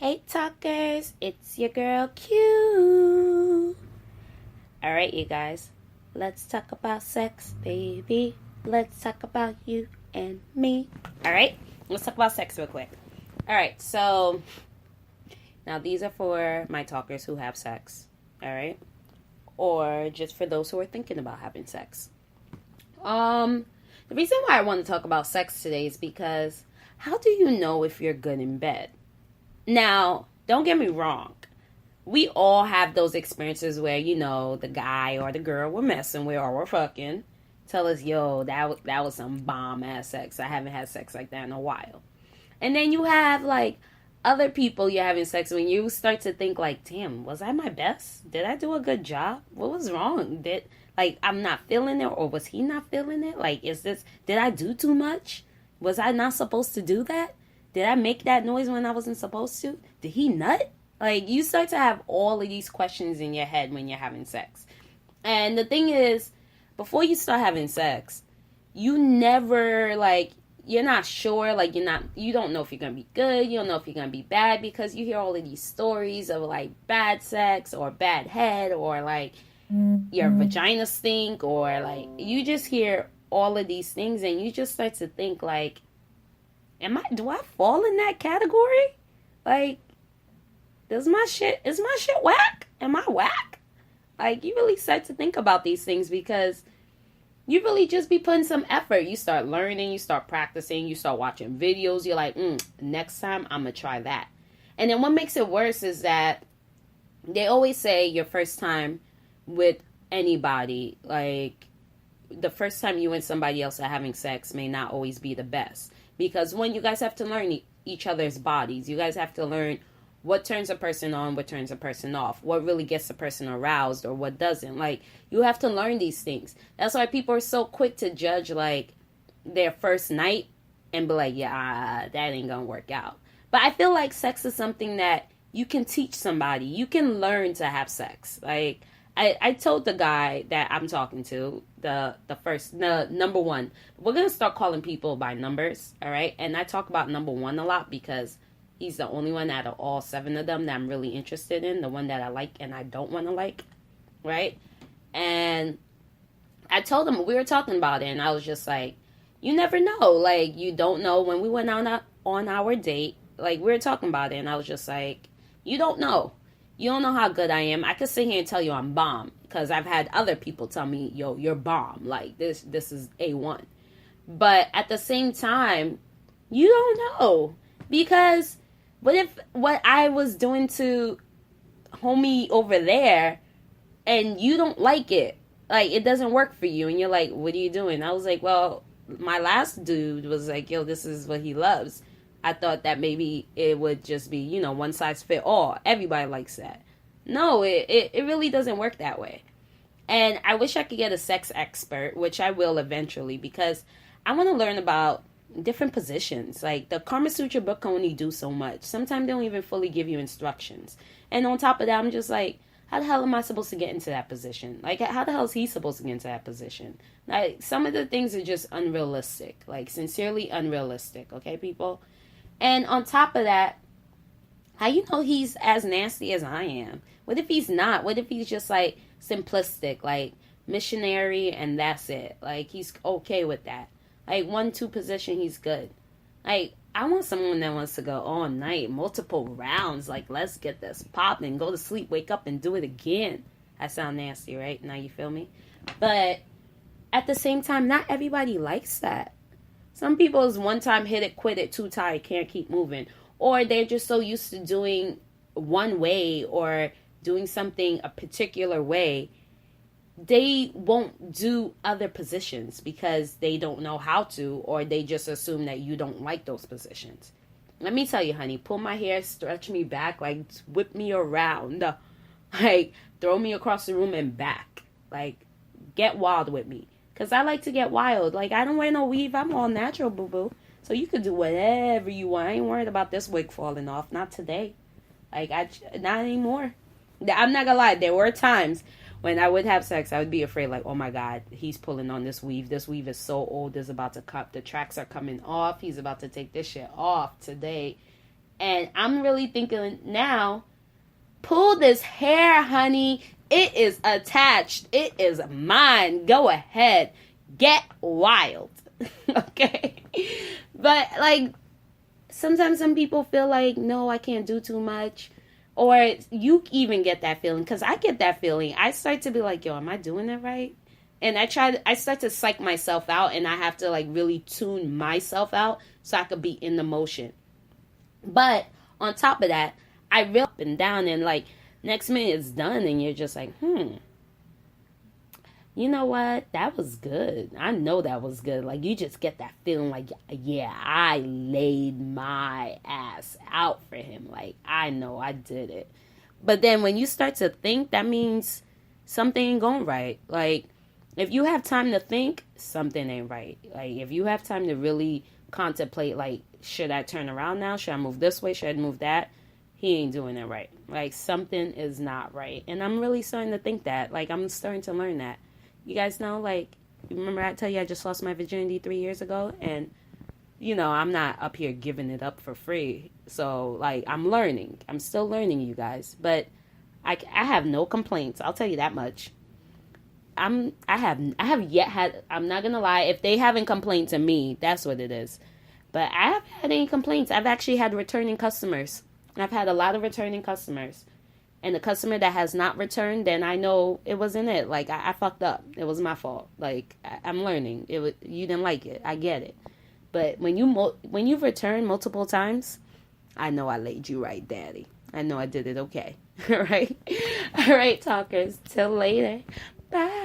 Hey talkers, it's your girl Q. Alright, you guys, let's talk about sex, baby. Let's talk about you and me. Alright, let's talk about sex real quick. Alright, so now these are for my talkers who have sex. Alright, or just for those who are thinking about having sex. The reason why I want to talk about sex today is because how do you know if you're good in bed? Now, don't get me wrong. We all have those experiences where, the guy or the girl we're messing with or we're fucking tell us, yo, that was some bomb-ass sex. I haven't had sex like that in a while. And then you have, other people you're having sex when you start to think, damn, was I my best? Did I do a good job? What was wrong? I'm not feeling it, or was he not feeling it? Did I do too much? Was I not supposed to do that? Did I make that noise when I wasn't supposed to? Did he nut? You start to have all of these questions in your head when you're having sex. And the thing is, before you start having sex, you never, you're not sure, you don't know if you're going to be good, you don't know if you're going to be bad, because you hear all of these stories of, bad sex, or bad head, or, your vagina stink, or, you just hear all of these things, and you just start to think, do I fall in that category? Is my shit whack? Am I whack? You really start to think about these things because you really just be putting some effort. You start learning, you start practicing, you start watching videos. You're like, next time I'm going to try that. And then what makes it worse is that they always say your first time with anybody, the first time you and somebody else are having sex may not always be the best. Because when you guys have to learn each other's bodies, you guys have to learn what turns a person on, what turns a person off, what really gets a person aroused or what doesn't. You have to learn these things. That's why people are so quick to judge, their first night and be like, yeah, that ain't gonna work out. But I feel like sex is something that you can teach somebody. You can learn to have sex. I told the guy that I'm talking to, the number one, we're going to start calling people by numbers, all right? And I talk about number one a lot because he's the only one out of all 7 of them that I'm really interested in, the one that I like and I don't want to like, right? And I told him, we were talking about it, and I was just like, you never know. You don't know. When we went on our date, we were talking about it, and I was just like, you don't know. You don't know how good I am. I could sit here and tell you I'm bomb because I've had other people tell me, yo, you're bomb. This is A1. But at the same time, you don't know. Because what if what I was doing to homie over there and you don't like it? It doesn't work for you. And you're like, what are you doing? I was like, well, my last dude was like, yo, this is what he loves. I thought that maybe it would just be, one size fit all. Everybody likes that. No, it really doesn't work that way. And I wish I could get a sex expert, which I will eventually, because I want to learn about different positions. The Kama Sutra book can only do so much. Sometimes they don't even fully give you instructions. And on top of that, I'm just like, how the hell am I supposed to get into that position? How the hell is he supposed to get into that position? Some of the things are just unrealistic. Sincerely unrealistic. Okay, people? And on top of that, how you know he's as nasty as I am? What if he's not? What if he's just simplistic, missionary, and that's it? He's okay with that. 1-2 position, he's good. I want someone that wants to go all night, multiple rounds. Let's get this popping, go to sleep, wake up, and do it again. I sound nasty, right? Now you feel me? But at the same time, not everybody likes that. Some people is 1 time hit it, quit it, too tired, can't keep moving. Or they're just so used to doing one way or doing something a particular way, they won't do other positions because they don't know how to, or they just assume that you don't like those positions. Let me tell you, honey, pull my hair, stretch me back, whip me around, throw me across the room and back. Get wild with me. Because I like to get wild. I don't wear no weave. I'm all natural, boo-boo. So you could do whatever you want. I ain't worried about this wig falling off. Not today. Not anymore. I'm not going to lie. There were times when I would have sex, I would be afraid, oh my God, he's pulling on this weave. This weave is so old. It's about to cut. The tracks are coming off. He's about to take this shit off today. And I'm really thinking now, pull this hair, honey. It is attached. It is mine. Go ahead. Get wild. Okay? But, like, sometimes some people feel like, no, I can't do too much. Or you even get that feeling. Because I get that feeling. I start to be like, yo, am I doing it right? And I start to psych myself out. And I have to, like, really tune myself out so I could be in the motion. But on top of that, I reel up and down, and like next minute it's done, and you're just like, you know what? That was good. I know that was good. Like, you just get that feeling like, yeah, I laid my ass out for him. Like, I know I did it. But then when you start to think, that means something ain't going right. Like, if you have time to think, something ain't right. Like, if you have time to really contemplate, like, should I turn around now? Should I move this way? Should I move that? He ain't doing it right. Like, something is not right. And I'm really starting to think that. Like, I'm starting to learn that. You guys know, like, remember I tell you I just lost my virginity 3 years ago? And, you know, I'm not up here giving it up for free. So, like, I'm learning. I'm still learning, you guys. But I have no complaints. I'll tell you that much. I have yet had, I'm not going to lie, if they haven't complained to me, that's what it is. But I haven't had any complaints. I've actually had returning customers. I've had a lot of returning customers. And the customer that has not returned, then I know it wasn't it. Like, I fucked up. It was my fault. Like, I'm learning. You didn't like it. I get it. But when you return multiple times, I know I laid you right, daddy. I know I did it okay. All right? All right, talkers. Till later. Bye.